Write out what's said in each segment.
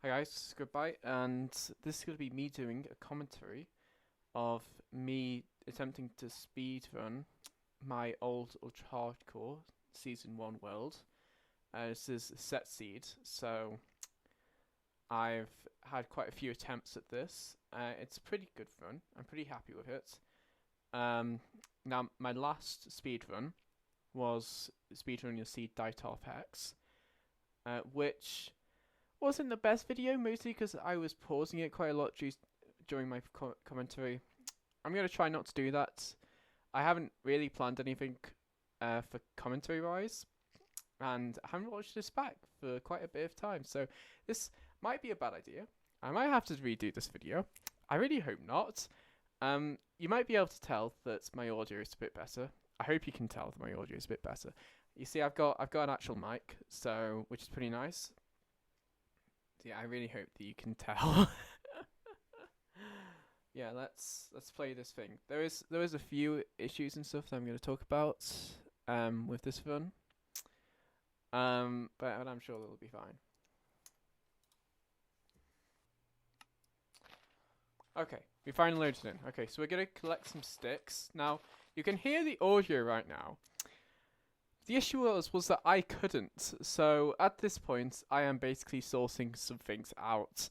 Hi guys, this is Goodbye, and this is going to be me doing a commentary of me attempting to speedrun my old Ultra Hardcore Season 1 world. This is Set Seed, so I've had quite a few attempts at this. It's pretty good fun, I'm pretty happy with it. Now, my last speedrun was speedrunning the Seed Dietolf Hex, which wasn't the best video, mostly because I was pausing it quite a lot during my commentary. I'm going to try not to do that. I haven't really planned anything for commentary wise, and I haven't watched this back for quite a bit of time, so this might be a bad idea. I might have to redo this video. I really hope not. You might be able to tell that my audio is a bit better. I hope you can tell that my audio is a bit better. You see, I've got an actual mic, so which is pretty nice. Yeah, I really hope that you can tell. Yeah, let's play this thing. There is a few issues and stuff that I'm going to talk about with this run. But I'm sure it'll be fine. Okay, we finally loaded in. Okay, so we're going to collect some sticks. Now, you can hear the audio right now. The issue was that I couldn't, so at this point I am basically sourcing some things out.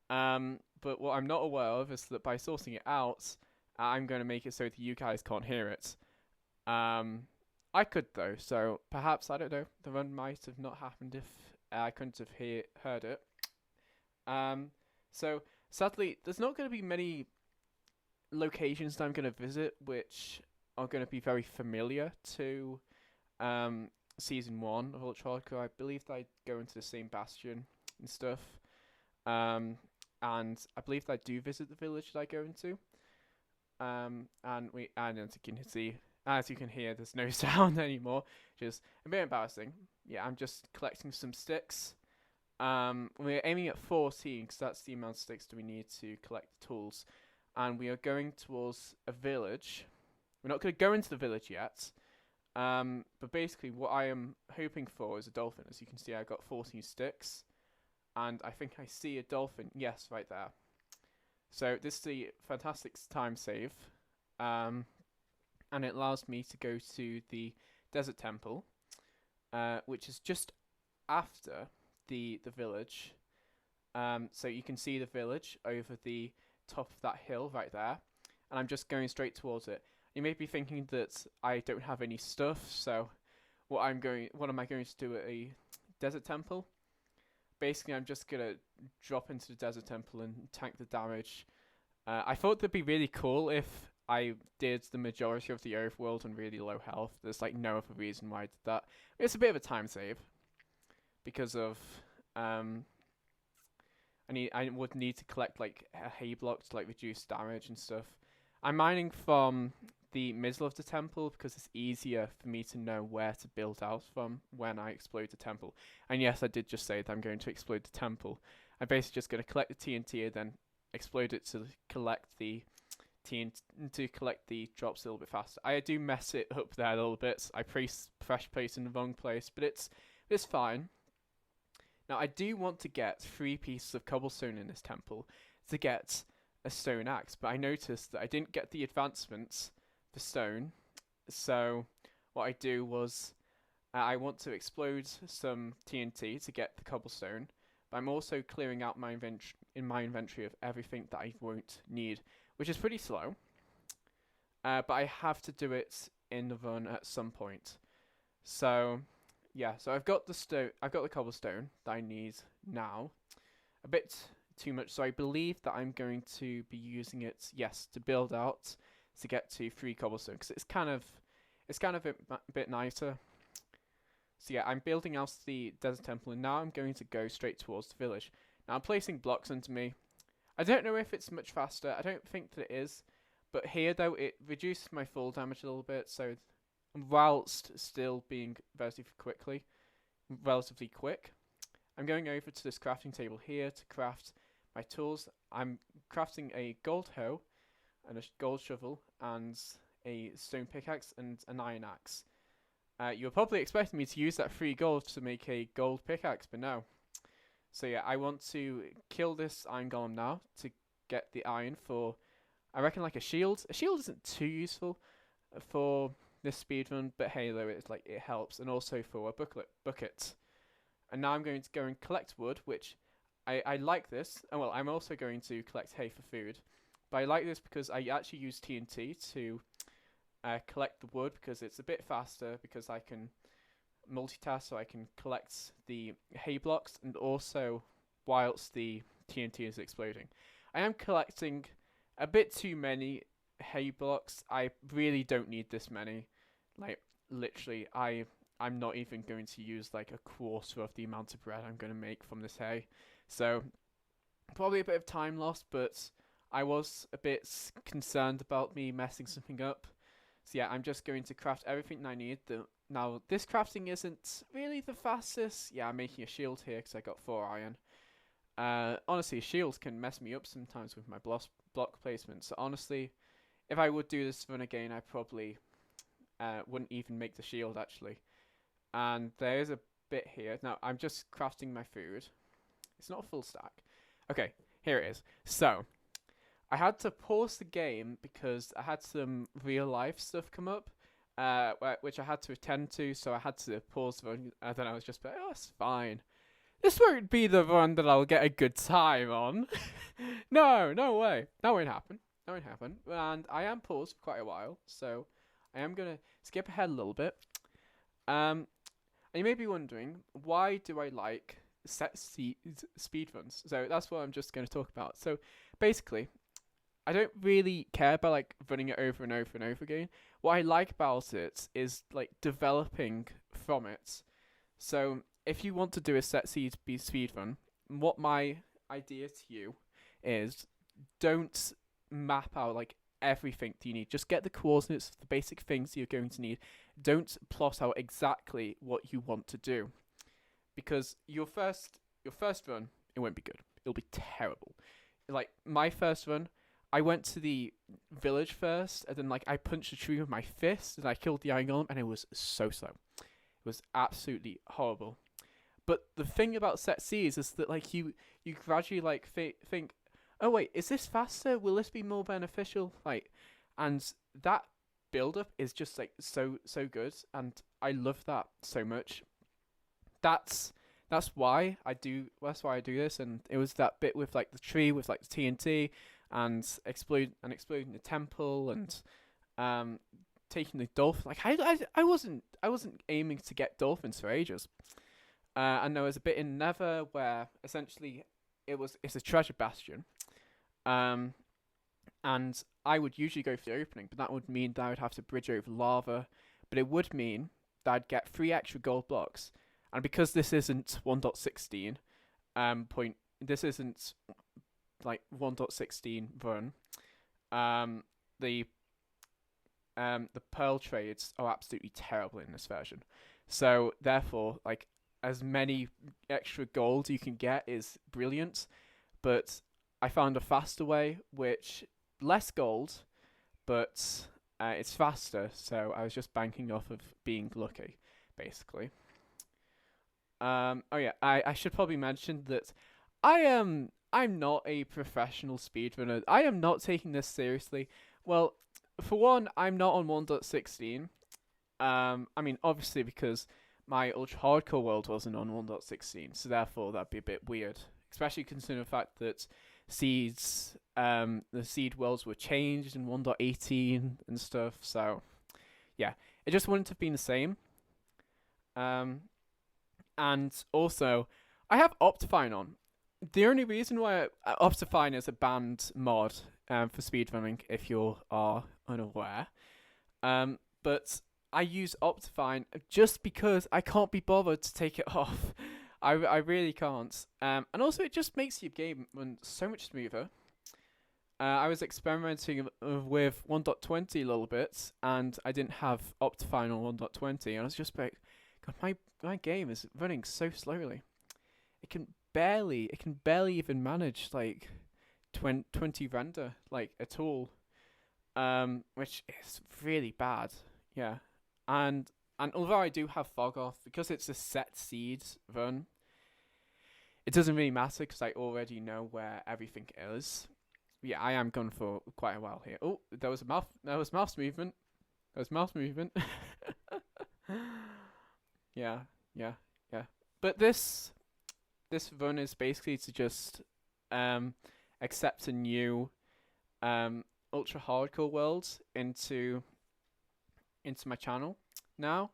But what I'm not aware of is that by sourcing it out, I'm going to make it so that you guys can't hear it. I could though, so perhaps, I don't know, the run might have not happened if I couldn't have heard it. So sadly, there's not going to be many locations that I'm going to visit which are going to be very familiar to Season 1 of Ultra Hardcore. I believe that I go into the same bastion and stuff. And I believe that I do visit the village that I go into. And as you can hear, there's no sound anymore, which is a bit embarrassing. Yeah, I'm just collecting some sticks. We're aiming at 14 because that's the amount of sticks that we need to collect the tools. And we are going towards a village. We're not going to go into the village yet. But basically what I am hoping for is a dolphin. As you can see, I got 14 sticks. And I think I see a dolphin. Yes, right there. So this is a fantastic time save. And it allows me to go to the desert temple, which is just after the village. So you can see the village over the top of that hill right there. And I'm just going straight towards it. You may be thinking that I don't have any stuff, so what am I going to do at a desert temple? Basically, I'm just gonna drop into the desert temple and tank the damage. I thought that'd be really cool if I did the majority of the overworld on really low health. There's like no other reason why I did that. It's a bit of a time save because of I would need to collect like a hay block to like reduce damage and stuff. I'm mining from the middle of the temple because it's easier for me to know where to build out from when I explode the temple. And yes, I did just say that I'm going to explode the temple. I'm basically just going to collect the TNT and then explode it to collect the TNT, to collect the drops a little bit faster. I do mess it up there a little bit. I press in the wrong place, but it's fine. Now I do want to get 3 pieces of cobblestone in this temple to get a stone axe, but I noticed that I didn't get the advancements for stone. So what I do was I want to explode some TNT to get the cobblestone, but I'm also clearing out my inventory of everything that I won't need, which is pretty slow. But I have to do it in the run at some point. So yeah, so I've got the cobblestone that I need now. A bit too much, so I believe that I'm going to be using it, yes, to build out to get to 3 cobblestone, because it's kind of a bit nicer. So yeah, I'm building out the desert temple, and now I'm going to go straight towards the village. Now I'm placing blocks under me. I don't know if it's much faster. I don't think that it is, but here though it reduces my fall damage a little bit. So whilst still being relatively quick, I'm going over to this crafting table here to craft my tools. I'm crafting a gold hoe and a gold shovel and a stone pickaxe and an iron axe. You were probably expecting me to use that free gold to make a gold pickaxe, but no. So yeah, I want to kill this iron golem now to get the iron for, I reckon, like a shield. A shield isn't too useful for this speedrun, but Halo it's like it helps, and also for a bucket. And now I'm going to go and collect wood, which I like this. And well, I'm also going to collect hay for food, but I like this because I actually use TNT to collect the wood because it's a bit faster because I can multitask, so I can collect the hay blocks and also whilst the TNT is exploding. I am collecting a bit too many hay blocks. I really don't need this many. Like literally, I'm not even going to use like a quarter of the amount of bread I'm going to make from this hay. So probably a bit of time lost, but I was a bit concerned about me messing something up. So yeah, I'm just going to craft everything I need. Now this crafting isn't really the fastest. Yeah, I'm making a shield here because I got 4 iron. Honestly, shields can mess me up sometimes with my block placement. So honestly, if I would do this run again, I probably wouldn't even make the shield actually. And there is a bit here. Now I'm just crafting my food. It's not a full stack. Okay, here it is. So I had to pause the game because I had some real life stuff come up, which I had to attend to. So I had to pause the run, and then I was just like, "Oh, it's fine. This won't be the run that I'll get a good time on." No, no way. That won't happen. That won't happen. And I am paused for quite a while, so I am gonna skip ahead a little bit. And you may be wondering, why do I like set speedruns? So that's what I'm just going to talk about. So basically, I don't really care about like running it over and over and over again. What I like about it is like developing from it. So if you want to do a set speedrun, what my idea to you is, don't map out like everything that you need. Just get the coordinates of the basic things you're going to need. Don't plot out exactly what you want to do, because your first run, it won't be good. It'll be terrible. Like my first run, I went to the village first, and then like I punched a tree with my fist, and I killed the iron golem, and it was so slow. It was absolutely horrible. But the thing about set Cs is that like you gradually like think, oh wait, is this faster? Will this be more beneficial? Like, and that build up is just like so good, and I love that so much. That's why I do this, and it was that bit with like the tree with like the TNT and exploding the temple and taking the dolphin. Like I wasn't aiming to get dolphins for ages. And there was a bit in Nether where essentially it's a treasure bastion. And I would usually go for the opening, but that would mean that I would have to bridge over lava. But it would mean that I'd get 3 extra gold blocks. And because this isn't 1.16 this isn't like 1.16 run, the pearl trades are absolutely terrible in this version. So therefore, like as many extra gold you can get is brilliant, but I found a faster way, which less gold, but it's faster. So I was just banking off of being lucky, basically. Oh yeah, I should probably mention that I'm not a professional speedrunner. I am not taking this seriously. Well, for one, I'm not on 1.16. I mean, obviously because my ultra hardcore world wasn't on 1.16, so therefore that'd be a bit weird, especially considering the fact that the seed worlds were changed in 1.18 and stuff. So yeah, it just wouldn't have been the same. And also, I have Optifine on. The only reason why Optifine is a banned mod for speedrunning, if you are unaware, but I use Optifine just because I can't be bothered to take it off. I really can't. And also, it just makes your game run so much smoother. I was experimenting with 1.20 a little bit, and I didn't have Optifine on 1.20, and I was just like, God, my game is running so slowly. It can barely even manage like 20 render like at all, which is really bad. Yeah, and although I do have fog off because it's a set seed run, it doesn't really matter because I already know where everything is. Yeah, I am gone for quite a while here. Oh, there was a mouth. There was mouse movement. There was mouse movement. Yeah, yeah, yeah. But this run is basically to just um accept a new um ultra hardcore world into my channel now.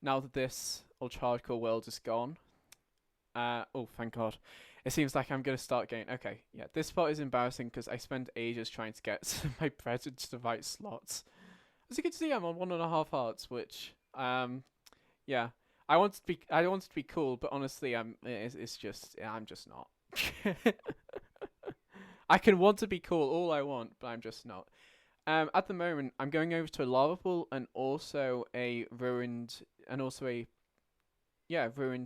Now that this ultra hardcore world is gone. Oh, thank God. It seems like I'm gonna start getting okay. Yeah, this part is embarrassing because I spend ages trying to get my bread into the right slots. As you can see, I'm on 1.5 hearts, which yeah. I wanted to be cool, but honestly, it's just I'm just not. I can want to be cool all I want, but I'm just not. At the moment, I'm going over to a lava pool and also a ruined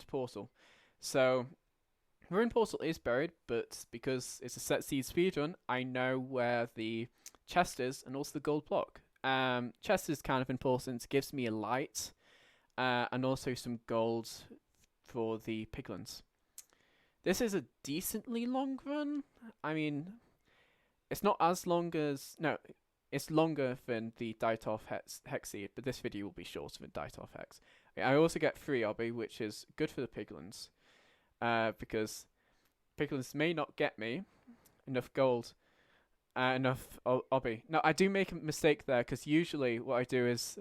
portal. So ruined portal is buried, but because it's a set seed speedrun, I know where the chest is and also the gold block. Chest is kind of important. It gives me a light, and also some gold for the piglins. This is a decently long run. I mean, it's not as long as no, it's longer than the Dietolf Hex Seed, but this video will be shorter than Dietolf Hex. I also get 3 obby, which is good for the piglins, because piglins may not get me enough gold, enough obby. Now I do make a mistake there because usually what I do is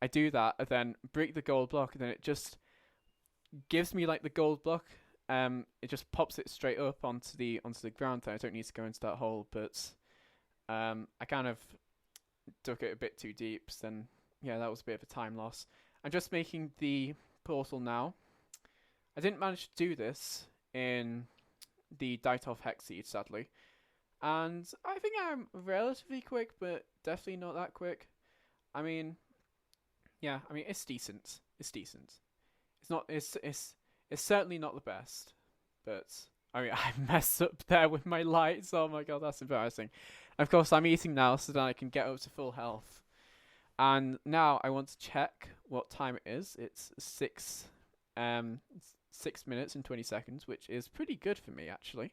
I do that and then break the gold block and then it just gives me like the gold block. It just pops it straight up onto the ground. There, I don't need to go into that hole, but I kind of dug it a bit too deep. So then yeah, that was a bit of a time loss. I'm just making the portal now. I didn't manage to do this in the Dietolf Hex Seed, sadly. And I think I'm relatively quick, but definitely not that quick. I mean, yeah, I mean it's decent. It's decent. It's not. It's certainly not the best, but I mean I messed up there with my lights. Oh my god, that's embarrassing. Of course, I'm eating now so that I can get up to full health. And now I want to check what time it is. It's 6 minutes and 20 seconds, which is pretty good for me actually.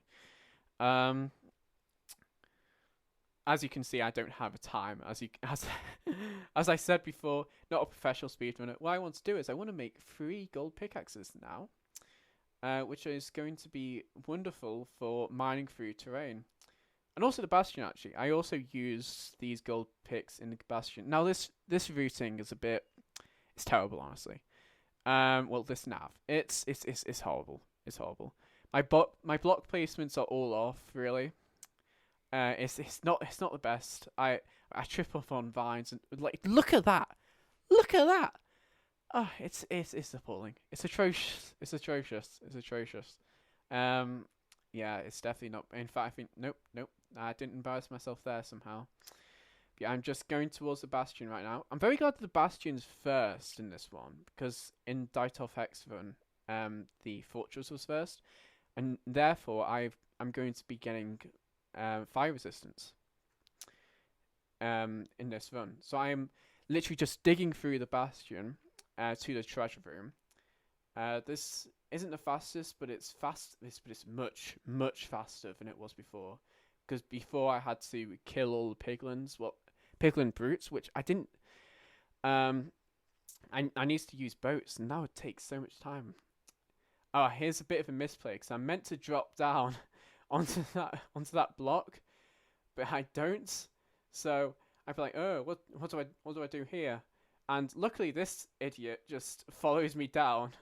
As you can see, I don't have a time. As I said before, not a professional speedrunner. What I want to do is I want to make 3 gold pickaxes now, which is going to be wonderful for mining through terrain. And also the bastion, actually. I also use these gold picks in the bastion. Now, this routing is it's terrible, honestly. Well, this nav, it's horrible. It's horrible. My block placements are all off, really. It's not the best. I trip up on vines and like look at that. Oh, it's appalling. It's atrocious. It's atrocious. Yeah, it's definitely not. In fact, I think nope. I didn't embarrass myself there somehow. But yeah, I'm just going towards the bastion right now. I'm very glad that the bastion's first in this one because in Dietolf Hex run, the fortress was first, and therefore I'm going to be getting fire resistance in this run. So I'm literally just digging through the bastion to the treasure room. This isn't the fastest, but it's fast. But it's much faster than it was before. Because before I had to kill all the piglins, piglin brutes, which I didn't. I need to use boats, and that would take so much time. Oh, here's a bit of a misplay because I'm meant to drop down onto that block, but I don't. So I'd be like, oh, what do I do here? And luckily, this idiot just follows me down.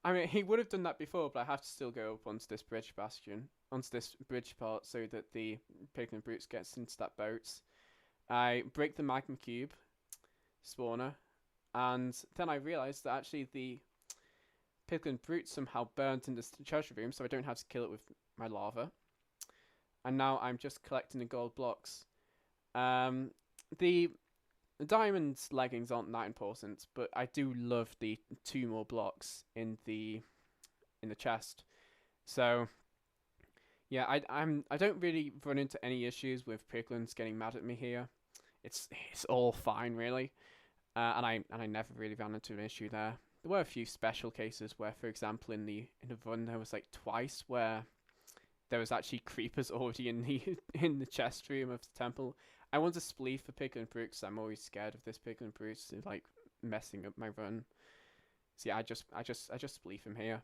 I mean, he would have done that before, but I have to still go up onto this bridge part, so that the piglin brutes gets into that boat. I break the magma cube spawner, and then I realised that actually the piglin brute somehow burnt in this treasure room, so I don't have to kill it with my lava. And now I'm just collecting the gold blocks. The diamond leggings aren't that important, but I do love the 2 more blocks in the chest. So yeah, I don't really run into any issues with piglins getting mad at me here. It's all fine really, and I never really ran into an issue there. there were a few special cases where, for example, in the run there was like twice where there was actually creepers already in the in the chest room of the temple. I want to spleef for Piglin Brute because I'm always scared of this Piglin Brute like messing up my run. So yeah, I just spleef him here.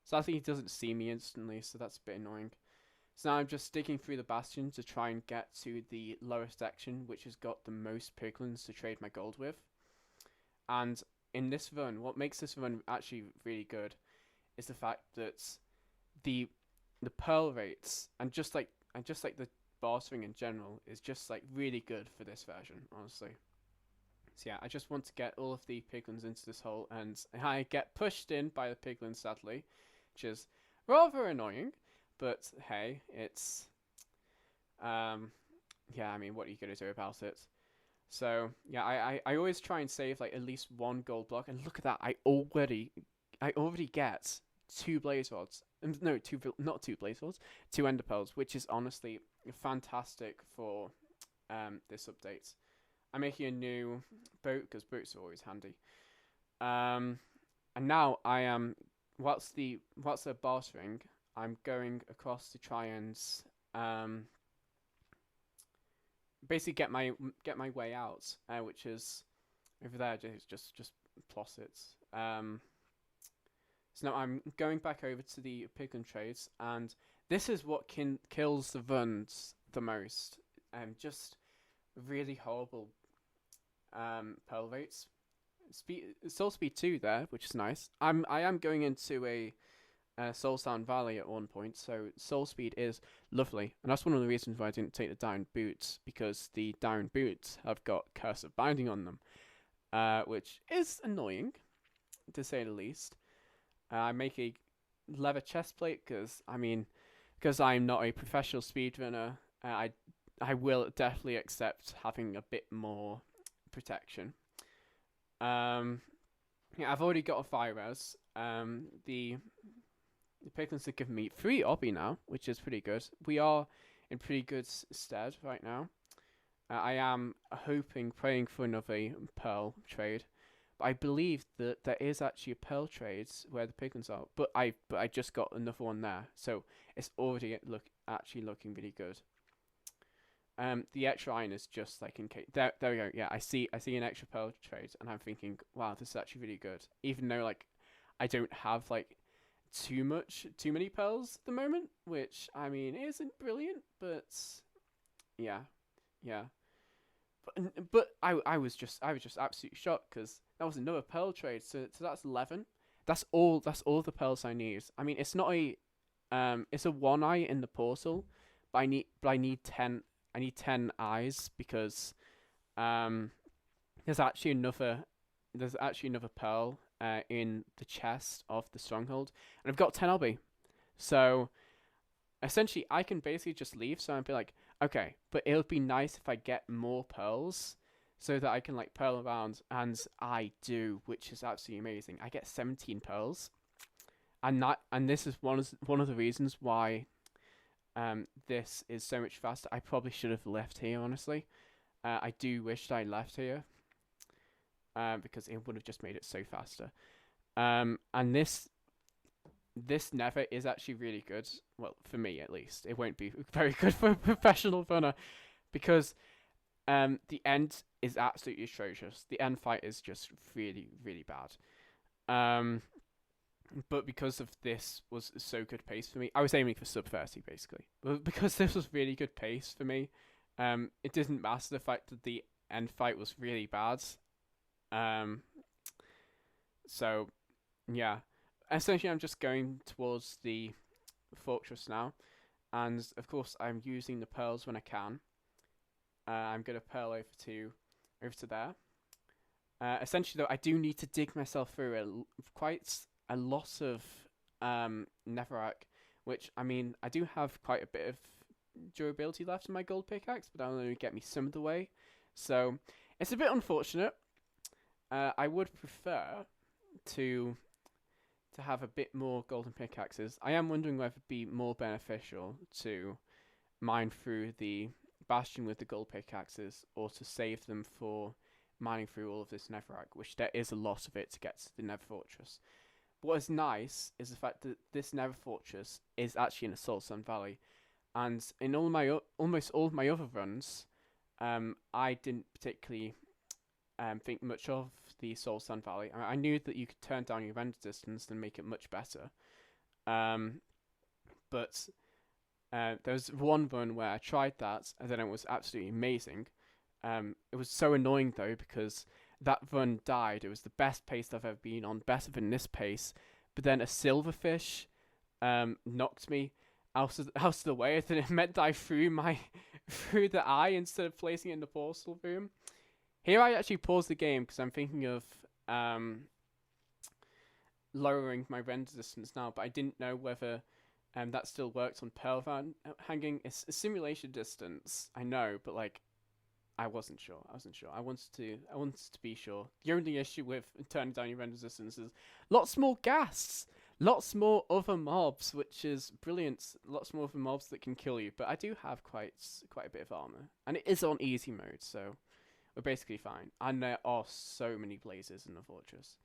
Sadly, he doesn't see me instantly, so that's a bit annoying. So now I'm just digging through the bastion to try and get to the lowest section, which has got the most piglins to trade my gold with. And in this run, what makes this run actually really good is the fact that the pearl rates and just like the bartering in general is just like really good for this version, honestly. So yeah, I just want to get all of the piglins into this hole, and I get pushed in by the piglins, sadly, which is rather annoying. But hey, it's yeah, I mean, what are you gonna do about it? So yeah, I always try and save like at least one gold block, and look at that, I already get 2 blaze rods. No, not 2 blaze rods, 2 ender pearls, which is honestly fantastic for this update. I'm making a new boat because boats are always handy. And now I am whilst they're bartering, I'm going across to try and basically get my way out, which is over there. Just ploss it. So now I'm going back over to the piglin trades, and this is what kills the runs the most. Just really horrible pearl rates. Soul speed 2 there, which is nice. I am going into a Soul Sound Valley at one point, so soul speed is lovely, and that's one of the reasons why I didn't take the down boots, because the down boots have got Curse of Binding on them, which is annoying, to say the least. I make a leather chest plate because I'm not a professional speedrunner. I will definitely accept having a bit more protection. Yeah, I've already got a fire res. The piglins have given me 3 obby now, which is pretty good. We are in pretty good stead right now. I am praying for another pearl trade. But I believe that there is actually a pearl trade where the piglins are. But I just got another one there, so it's already actually looking really good. The extra iron is just like in case. There we go. Yeah, I see an extra pearl trade, and I'm thinking, wow, this is actually really good. Even though like I don't have like too many pearls at the moment, which I mean isn't brilliant, but yeah. But I was just absolutely shocked because that was another pearl trade. So that's 11. That's all the pearls I need. I mean, it's not a it's a 1 eye in the portal, but I need 10. I need 10 eyes because there's actually another pearl in the chest of the stronghold, and I've got 10 obby. So essentially I can basically just leave, so I'd be like, okay, but it would be nice if I get more pearls so that I can like pearl around, and I do, which is absolutely amazing. I get 17 pearls, and this is one of the reasons why this is so much faster. I probably should have left here, honestly. I do wish that I left here because it would have just made it so faster. And this nether is actually really good. Well, for me at least. It won't be very good for a professional runner because the end is absolutely atrocious. The end fight is just really, really bad. But because of this was so good pace for me, I was aiming for sub 30 basically. But because this was really good pace for me, it didn't matter the fact that the end fight was really bad. So yeah, essentially I'm just going towards the fortress now, and of course I'm using the pearls when I can. I'm gonna pearl over to there. Essentially though, I do need to dig myself through quite a lot of netherrack, which I mean I do have quite a bit of durability left in my gold pickaxe, but that'll only get me some of the way, so it's a bit unfortunate. I would prefer to have a bit more golden pickaxes. I am wondering whether it'd be more beneficial to mine through the bastion with the gold pickaxes or to save them for mining through all of this netherrack, which there is a lot of it to get to the Nether Fortress. What is nice is the fact that this Nether Fortress is actually in the Soul Sand Valley, and in almost all of my other runs, I didn't particularly think much of the Soul Sand Valley. I knew that you could turn down your render distance and make it much better, but there was one run where I tried that, and then it was absolutely amazing. It was so annoying though because that run died. It was the best pace I've ever been on, better than this pace. But then a silverfish knocked me out of the way, and it meant that I threw the eye instead of placing it in the portal room. Here I actually paused the game because I'm thinking of lowering my render distance now, but I didn't know whether that still worked on pearl hanging. It's a simulation distance, I know, but like I wasn't sure. I wanted to be sure. The only issue with turning down your render distance is lots more gas, lots more other mobs, which is brilliant. Lots more other mobs that can kill you. But I do have quite a bit of armor, and it is on easy mode, so we're basically fine. And there are so many blazes in the fortress,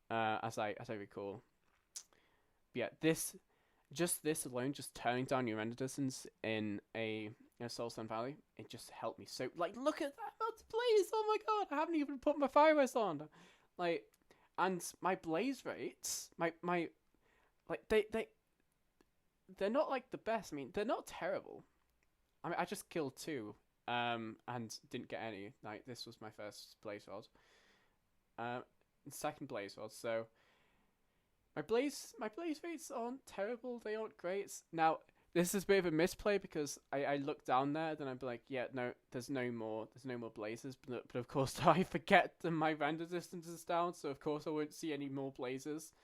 as I recall. But yeah, this alone, just turning down your render distance in a Soul Sand Valley, it just helped me so. Like, look at that blaze! Oh my god, I haven't even put my fire rest on. Like, and my blaze rates, my like they're not like the best. I mean, they're not terrible. I mean, I just killed 2, and didn't get any. Like, this was my first blaze rod, second blaze rod. So my blaze rates aren't terrible. They aren't great. Now, this is a bit of a misplay because I look down there, then I'd be like, yeah, no, there's no more blazes. But of course, I forget that my render distance is down, so of course I won't see any more blazes.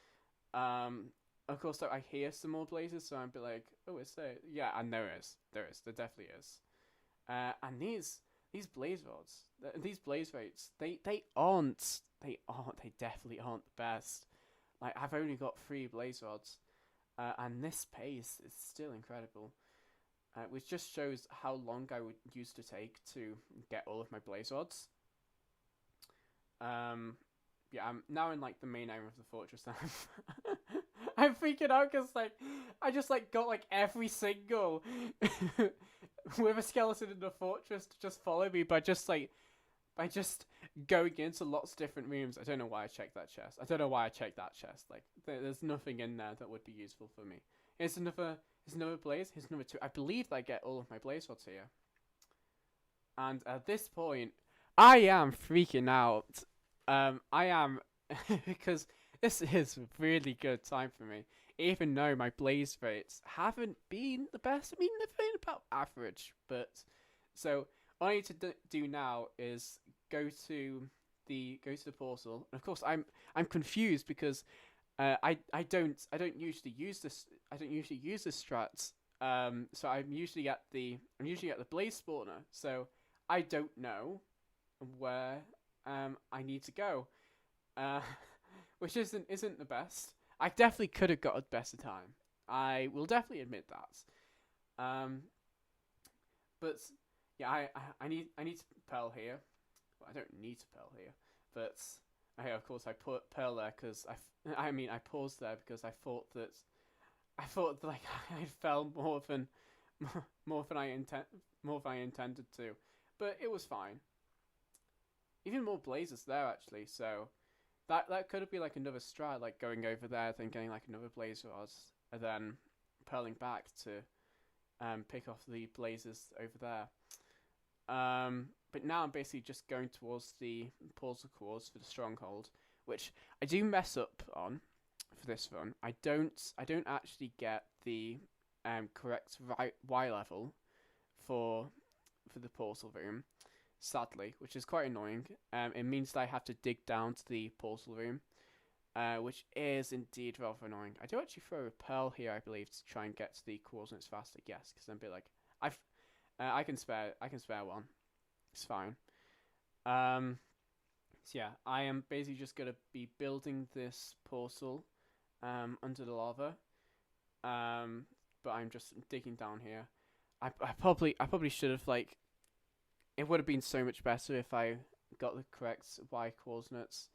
Of course, I hear some more blazes, so I'd be like, oh, is there? Yeah, and there definitely is. And these blaze rods, these blaze rates, they definitely aren't the best. Like, I've only got 3 blaze rods. And this pace is still incredible, which just shows how long I would used to take to get all of my blaze rods. Yeah, I'm now in like the main area of the fortress. I'm freaking out because like I just like got like every single with a skeleton in the fortress to just follow me by just going into lots of different rooms. I don't know why I checked that chest. Like, there's nothing in there that would be useful for me. Here's another blaze. Here's another 2. I believe that I get all of my blaze rods here. And at this point, I am freaking out. I am because this is a really good time for me. Even though my blaze rates haven't been the best. I mean, they've been about average, but so all I need to do now is go to the portal. And of course, I'm confused because I don't usually use this. I don't usually use this strat. So I'm usually at the blaze spawner. So I don't know where I need to go, which isn't the best. I definitely could have got a better time. I will definitely admit that. But yeah, I need to pearl here. Well, I don't need to pearl here, but of course I put pearl there because I paused there because I thought like I fell more than I intended to, but it was fine. Even more blazes there actually, so that could have been like another strat, like going over there, then getting like another blaze rod, and then pearling back to pick off the blazes over there. But now I'm basically just going towards the portal cores for the stronghold, which I do mess up on for this run. I don't actually get the correct Y level for the portal room, sadly, which is quite annoying. It means that I have to dig down to the portal room, which is indeed rather annoying. I do actually throw a pearl here, I believe, to try and get to the coordinates faster. Yes, because then be like, I can spare one. It's fine. So yeah, I am basically just gonna be building this portal under the lava. But I'm just digging down here. I probably should have, like, it would have been so much better if I got the correct Y coordinates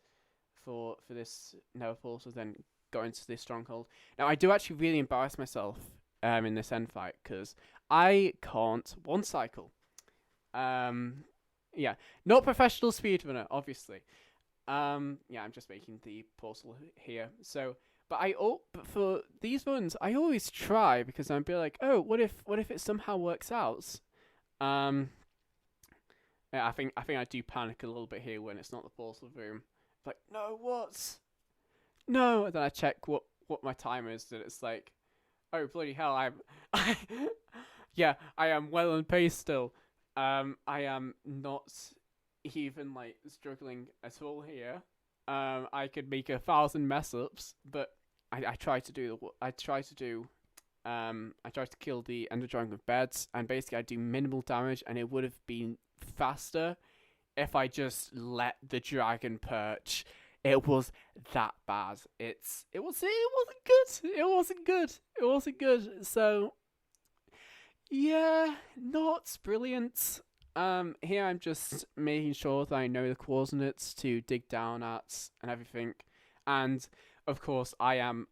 for this nether portal, then go into this stronghold. Now I do actually really embarrass myself in this end fight because I can't one cycle. Yeah, not professional speedrunner, obviously. Yeah, I'm just making the portal here. So, but for these ones, I always try because I'm be like, oh, what if it somehow works out? Yeah, I think I do panic a little bit here when it's not the portal room. Like, no, what? No, and then I check what my time is, and it's like, oh bloody hell, yeah, I am well on pace still. I am not even like struggling at all here. I could make 1,000 mess ups, but I try to do I try to kill the Ender Dragon with beds, and basically I do minimal damage, and it would have been faster if I just let the dragon perch. It was that bad. It wasn't good. It wasn't good. It wasn't good. So yeah, not brilliant. Here I'm just making sure that I know the coordinates to dig down at and everything, and of course I am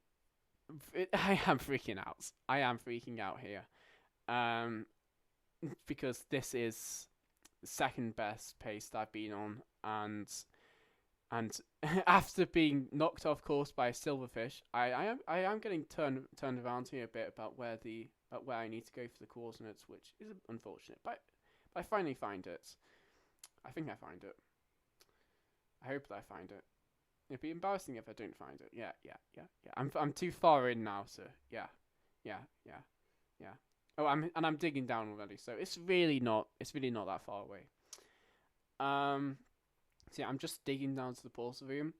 freaking out. I am freaking out here, because this is the second best pace that I've been on, and after being knocked off course by a silverfish, I am getting turned around here a bit about where I need to go for the coordinates, which is unfortunate, but I finally find it. I think I find it. I hope that I find it. It'd be embarrassing if I don't find it. Yeah. I'm too far in now, so yeah. Oh, I'm digging down already, so it's really not that far away. So yeah, I'm just digging down to the portal room.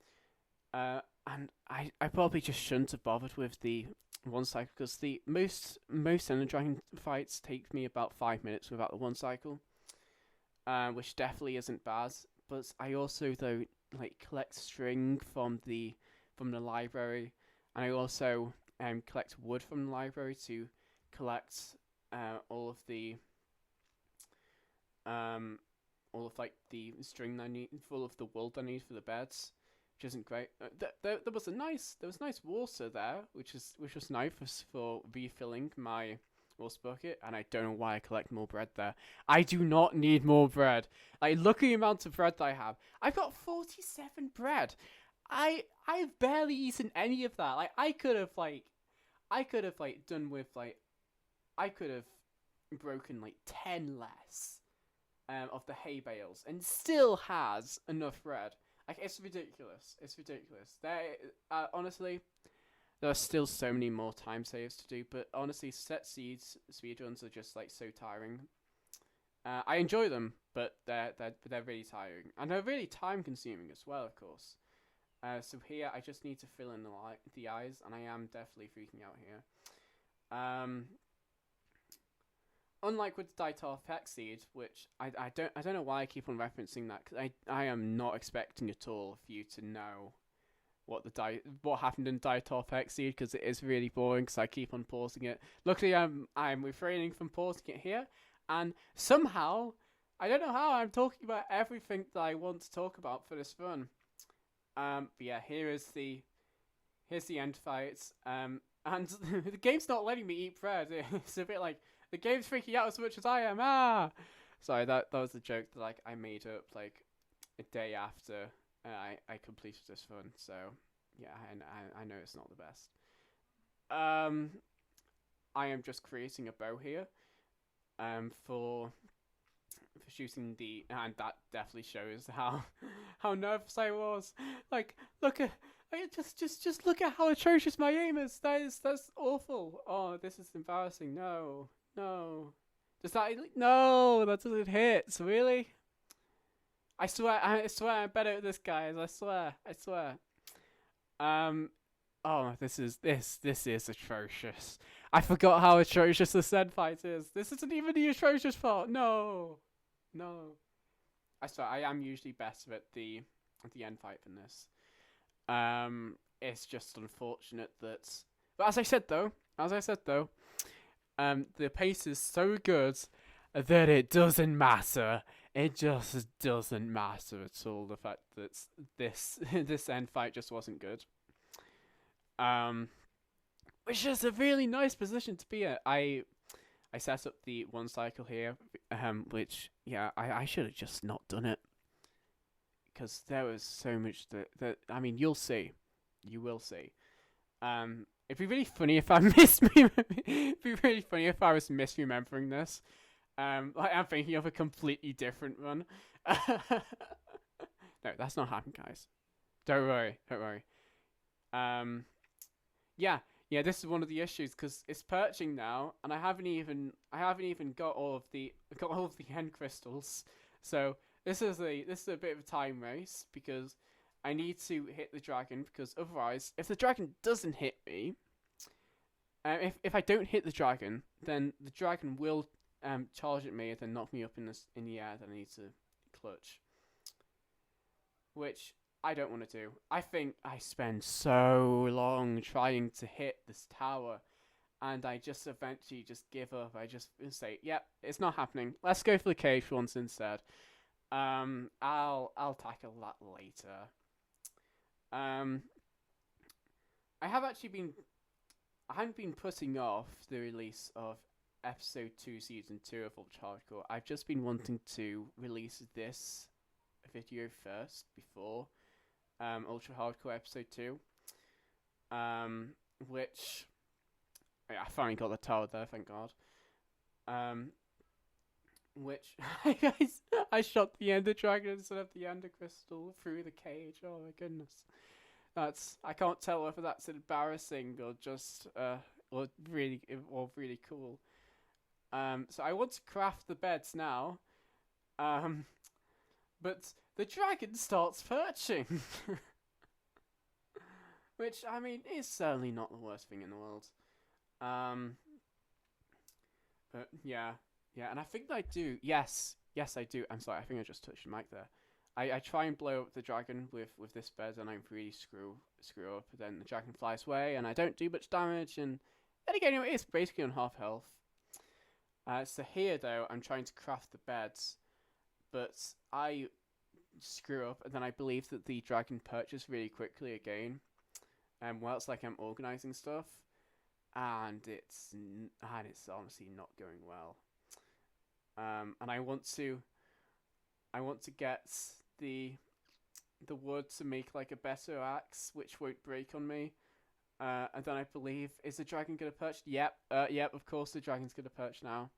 And I probably just shouldn't have bothered with the one cycle, because the most Ender Dragon fights take me about 5 minutes without the one cycle, which definitely isn't bad. But I also though like collect string from the library, and I also collect wood from the library to collect all of like the string that I need, full of the wool I need for the beds, which isn't great. There was nice water there, which was nice for refilling my water bucket, and I don't know why I collect more bread there. I do not need more bread. Like, look at the amount of bread that I have. I've got 47 bread. I've barely eaten any of that. Like, I could have done with like, I could have broken like 10 less of the hay bales and still has enough bread. Like, it's ridiculous. It's ridiculous. Honestly, there are still so many more time saves to do, but honestly, set seeds speedruns are just like so tiring. I enjoy them, but they're really tiring, and they're really time consuming as well, of course. So here I just need to fill in the eyes, and I am definitely freaking out here. Unlike with the Ditar Hex Seed, which I don't know why I keep on referencing that, because I am not expecting at all for you to know what happened in Ditar Hex Seed, because it is really boring, because I keep on pausing it. Luckily, I'm refraining from pausing it here, and somehow, I don't know how, I'm talking about everything that I want to talk about for this run. But yeah, here's the end fight. And the game's not letting me eat bread. It's a bit like, the game's freaking out as much as I am. Sorry, that was a joke that like I made up like a day after I completed this run. So yeah, I know it's not the best. I am just creating a bow here. For shooting the, and that definitely shows how nervous I was. Like, look at. Just look at how atrocious my aim is. That's awful. Oh, this is embarrassing. No. Does that? No, that doesn't hit. Really? I swear I'm better at this, guys. I swear. Oh, this is atrocious. I forgot how atrocious the Sen fight is. This isn't even the atrocious part. No. I swear, I am usually better at the end fight than this. It's just unfortunate that. But as I said though, the pace is so good that it doesn't matter. it just doesn't matter at all. The fact that this this end fight just wasn't good. Um, which is a really nice position to be at. I set up the one cycle here, which yeah, I should have just not done it because there was so much that I mean, you'll see, you will see. It'd be really funny if I it'd be really funny if I was misremembering this. Like I'm thinking of a completely different one. No, that's not happening, guys. Don't worry, don't worry. Um, yeah, yeah, this is one of the issues because it's perching now, and I haven't even got all of the end crystals. So this is a bit of a time race because I need to hit the dragon because otherwise, if the dragon doesn't hit me, if I don't hit the dragon, then the dragon will charge at me and then knock me up in the air that I need to clutch, which I don't want to do. I think I spend so long trying to hit this tower, and I just eventually just give up. I just say, "Yep, it's not happening. Let's go for the cage ones instead." I'll tackle that later. Um, I have actually been I haven't been putting off the release of episode 2 season 2 of Ultra Hardcore. I've just been wanting to release this video first before Ultra Hardcore episode 2. Which I finally got the tower there, thank God. Which I shot the Ender Dragon instead of the Ender Crystal through the cage. Oh my goodness. I can't tell whether that's embarrassing or just or really cool. So I want to craft the beds now. But the dragon starts perching. Which I mean is certainly not the worst thing in the world. But yeah, and I think I do. Yes, I do. I'm sorry, I think I just touched the mic there. I try and blow up the dragon with this bed, and I really screw up. Then the dragon flies away, and I don't do much damage. And then again, it's basically on half health. So here though, I'm trying to craft the beds, but I screw up, and then I believe that the dragon perches really quickly again. Well, it's like I'm organizing stuff, and it's honestly not going well. And I want to get the wood to make like a better axe, which won't break on me. And then I believe, is the dragon gonna perch? Yep, of course the dragon's gonna perch now.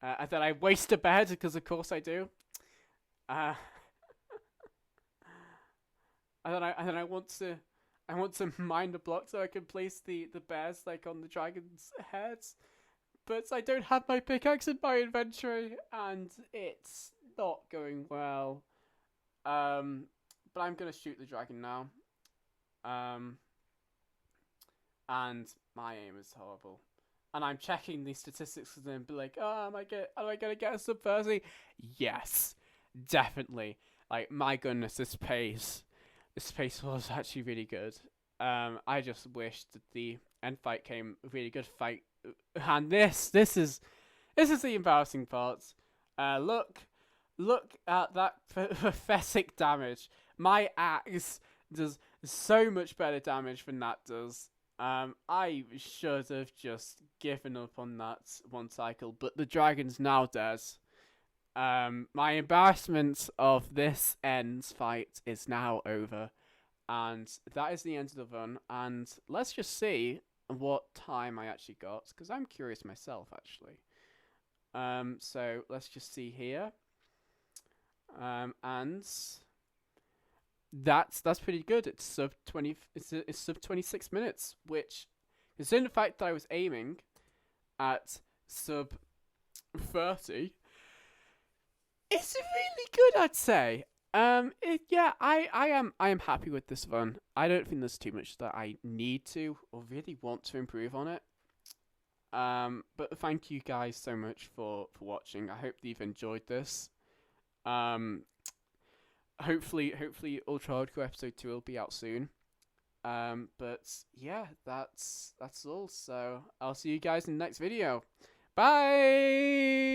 And then I waste a bed because of course I do. And then I want to mine the block so I can place the bears like on the dragon's heads. But I don't have my pickaxe in my inventory, and it's not going well. But I'm gonna shoot the dragon now. And my aim is horrible. And I'm checking the statistics and then be like, oh, am I gonna get a sub 30? Yes, definitely. Like, my goodness, this pace was actually really good. I just wish that the end fight came a really good fight. And this is the embarrassing part. Look at that pathetic damage. My axe does so much better damage than that does. I should have just given up on that one cycle, but the dragon's now dead. My embarrassment of this end's fight is now over, and that is the end of the run. And let's just see what time I actually got, because I'm curious myself actually. So let's just see here. And that's pretty good. It's sub 20. It's sub 26 minutes, which considering the fact that I was aiming at sub 30, it's really good, I'd say. I am happy with this run. I don't think there's too much that I need to or really want to improve on it. But thank you guys so much for watching. I hope that you've enjoyed this. Hopefully Ultra Hardcore episode 2 will be out soon. But yeah, that's all. So I'll see you guys in the next video. Bye.